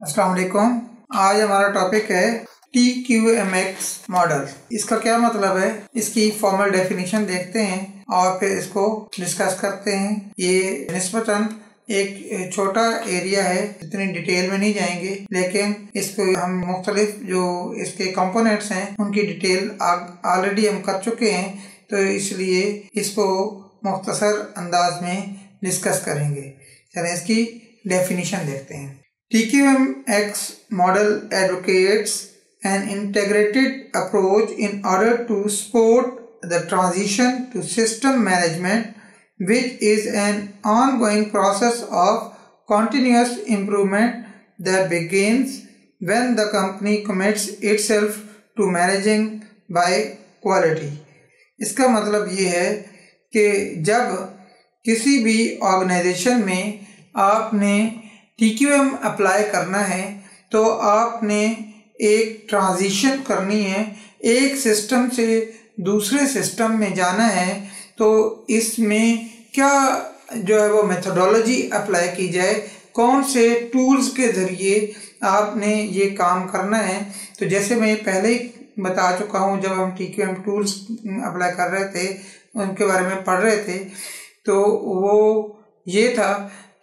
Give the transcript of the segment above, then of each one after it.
अस्सलाम वालेकुम। आज हमारा टॉपिक है TQMX मॉडल। इसका क्या मतलब है, इसकी फॉर्मल डेफिनेशन देखते हैं और फिर इसको डिस्कस करते हैं। ये निस्बतन एक छोटा एरिया है, इतनी डिटेल में नहीं जाएंगे, लेकिन इसको हम मुख्तलिफ जो इसके कंपोनेंट्स हैं उनकी डिटेल ऑलरेडी हम कर चुके हैं, तो इसलिए इसको मुख्तसर अंदाज में डिस्कस करेंगे। चलिए इसकी डेफिनेशन देखते हैं। TQMX model advocates an integrated approach in order to support the transition to system management, which is an ongoing process of continuous improvement that begins when the company commits itself to managing by quality। इसका मतलब ये है कि जब किसी भी organisation में आपने TQM अप्लाई करना है तो आपने एक ट्रांजिशन करनी है, एक सिस्टम से दूसरे सिस्टम में जाना है, तो इसमें क्या जो है वो मेथोडोलॉजी अप्लाई की जाए, कौन से टूल्स के ज़रिए आपने ये काम करना है। तो जैसे मैं पहले ही बता चुका हूँ, जब हम TQM टूल्स अप्लाई कर रहे थे उनके बारे में पढ़ रहे थे, तो वो ये था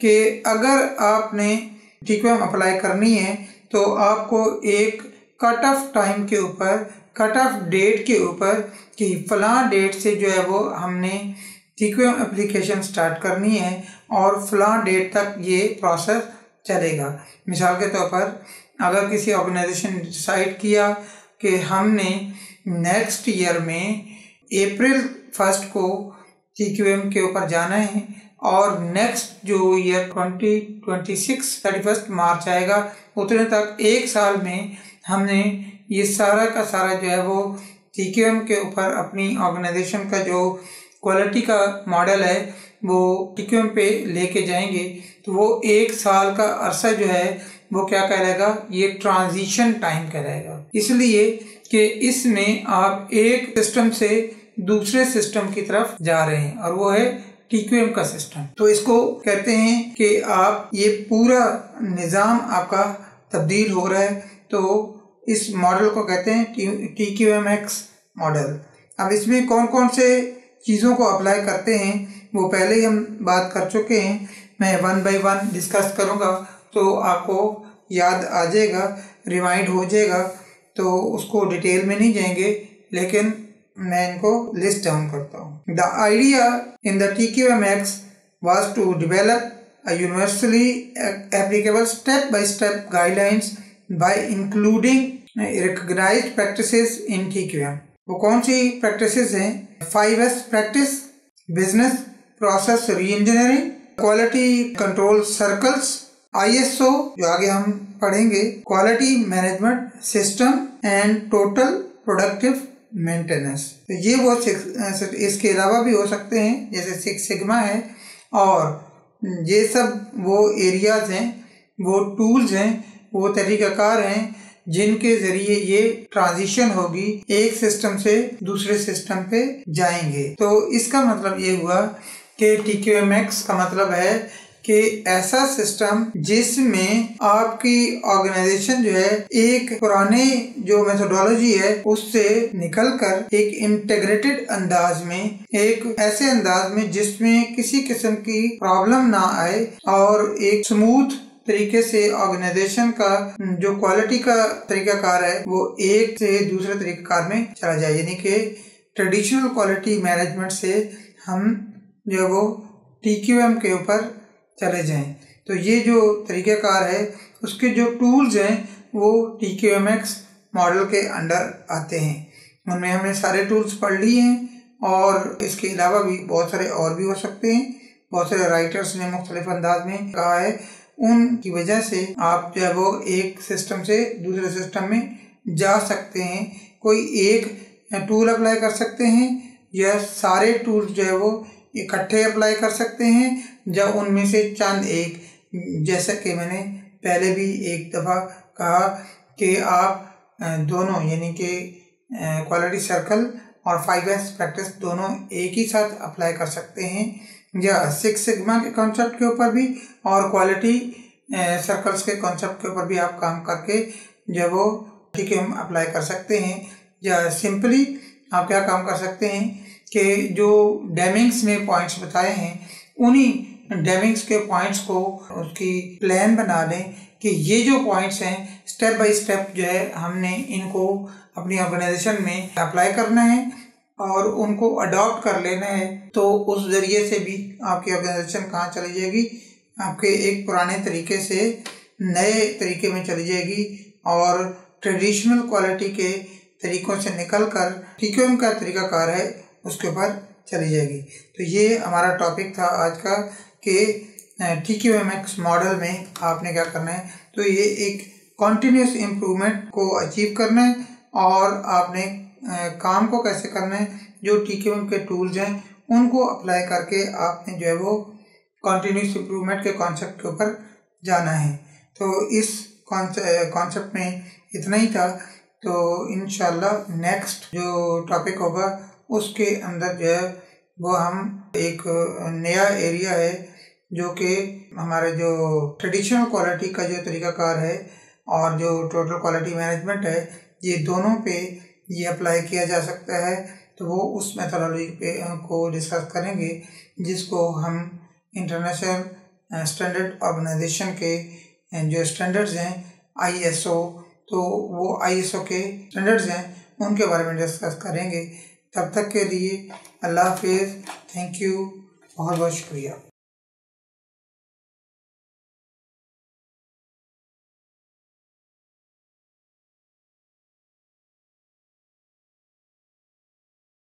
कि अगर आपने TQM अप्लाई करनी है तो आपको एक कट ऑफ टाइम के ऊपर, कट ऑफ डेट के ऊपर कि फलां डेट से जो है वो हमने TQM एप्लीकेशन स्टार्ट करनी है और फलां डेट तक ये प्रोसेस चलेगा। मिसाल के तौर पर अगर किसी ऑर्गेनाइजेशन ने डिसाइड किया कि हमने नेक्स्ट ईयर में अप्रैल 1 को TQM के ऊपर जाना है और नेक्स्ट जो ईयर 2026 31 मार्च आएगा उतने तक एक साल में हमने ये सारा का सारा जो है वो TQM के ऊपर अपनी ऑर्गेनाइजेशन का जो क्वालिटी का मॉडल है वो TQM पे लेके जाएंगे, तो वो एक साल का अरसा जो है वो क्या कहलाएगा, ये ट्रांजिशन टाइम कहलाएगा। इसलिए कि इसमें आप एक सिस्टम से दूसरे सिस्टम की तरफ जा रहे हैं और वो है TQM का सिस्टम। तो इसको कहते हैं कि आप ये पूरा निज़ाम आपका तब्दील हो रहा है, तो इस मॉडल को कहते हैं TQMX मॉडल। अब इसमें कौन कौन से चीज़ों को अप्लाई करते हैं वो पहले ही हम बात कर चुके हैं। मैं 1 बाय 1 डिस्कस करूँगा तो आपको याद आ जाएगा, रिमाइंड हो जाएगा, तो उसको डिटेल में नहीं जाएंगे, लेकिन मैं इनको लिस्ट डाउन करता हूँ। The idea in the TQMX was to develop a universally applicable step-by-step guidelines by including recognized practices in TQM। वो कौन सी practices हैं? 5S practice, business process re-engineering, quality control circles, ISO जो आगे हम पढ़ेंगे, quality management system and total productive maintenance. तो ये वो इसके अलावा भी हो सकते हैं, जैसे 6 सिग्मा है, और ये सब वो एरियाज हैं, वो टूल्स हैं, वो तरीक़ाकार हैं जिनके ज़रिए ये ट्रांजिशन होगी, एक सिस्टम से दूसरे सिस्टम पे जाएंगे। तो इसका मतलब ये हुआ कि TQMX का मतलब है कि ऐसा सिस्टम जिसमें आपकी ऑर्गेनाइजेशन जो है एक पुराने जो मेथोडोलॉजी है उससे निकलकर एक इंटीग्रेटेड अंदाज में, एक ऐसे अंदाज में जिसमें किसी किस्म की प्रॉब्लम ना आए और एक स्मूथ तरीके से ऑर्गेनाइजेशन का जो क्वालिटी का तरीकाकार है वो एक से दूसरे तरीकाकार में चला जाए, यानी कि ट्रेडिशनल क्वालिटी मैनेजमेंट से हम जो वो TQM के ऊपर चले जाएं। तो ये जो तरीक़ाकार है उसके जो टूल्स हैं वो TQMX मॉडल के अंडर आते हैं। उनमें हमने सारे टूल्स पढ़ लिए हैं और इसके अलावा भी बहुत सारे और भी हो सकते हैं। बहुत सारे राइटर्स ने मुख्तलिफ अंदाज में कहा है, उनकी वजह से आप जो है वो एक सिस्टम से दूसरे सिस्टम में जा सकते हैं। कोई एक टूल अप्लाई कर सकते हैं या सारे टूल्स जो है वो इकट्ठे अप्लाई कर सकते हैं, जब उनमें से चंद एक, जैसा कि मैंने पहले भी एक दफ़ा कहा कि आप दोनों यानी कि क्वालिटी सर्कल और 5S प्रैक्टिस दोनों एक ही साथ अप्लाई कर सकते हैं, या 6 सिग्मा के कॉन्सेप्ट के ऊपर भी और क्वालिटी सर्कल्स के कॉन्सेप्ट के ऊपर भी आप काम करके जो है वो TQM अप्लाई कर सकते हैं। या सिंपली आप क्या काम कर सकते हैं कि जो डेमिंग्स ने पॉइंट्स बताए हैं उन्हीं डेमिंग्स के पॉइंट्स को उसकी प्लान बना लें कि ये जो पॉइंट्स हैं स्टेप बाय स्टेप जो है हमने इनको अपनी ऑर्गेनाइजेशन में अप्लाई करना है और उनको अडॉप्ट कर लेना है। तो उस ज़रिए से भी आपकी ऑर्गेनाइजेशन कहाँ चली जाएगी, आपके एक पुराने तरीके से नए तरीके में चली जाएगी और ट्रेडिशनल क्वालिटी के तरीक़ों से निकलकर TQM का तरीक़ाकार है उसके ऊपर चली जाएगी। तो ये हमारा टॉपिक था आज का कि TQMX मॉडल में आपने क्या करना है। तो ये एक कॉन्टिन्यूस इम्प्रूवमेंट को अचीव करना है और आपने काम को कैसे करना है, जो TQM के टूल्स हैं उनको अप्लाई करके आपने जो है वो कॉन्टिन्यूस इम्प्रूवमेंट के कॉन्सेप्ट के ऊपर जाना है। तो इस कॉन्सेप्ट में इतना ही था। तो इंशाल्लाह नेक्स्ट जो टॉपिक होगा उसके अंदर जो है वो हम एक नया एरिया है जो कि हमारे जो ट्रेडिशनल क्वालिटी का जो तरीक़ाकार है और जो टोटल क्वालिटी मैनेजमेंट है, ये दोनों पे ये अप्लाई किया जा सकता है। तो वो उस मेथोडोलॉजी पे को डिस्कस करेंगे जिसको हम इंटरनेशनल स्टैंडर्ड ऑर्गेनाइजेशन के जो स्टैंडर्ड्स हैं ISO, तो वो ISO के स्टैंडर्ड्स हैं उनके बारे में डिस्कस करेंगे। तब तक के लिए अल्लाह हाफिज़, थैंक यू, बहुत बहुत शुक्रिया।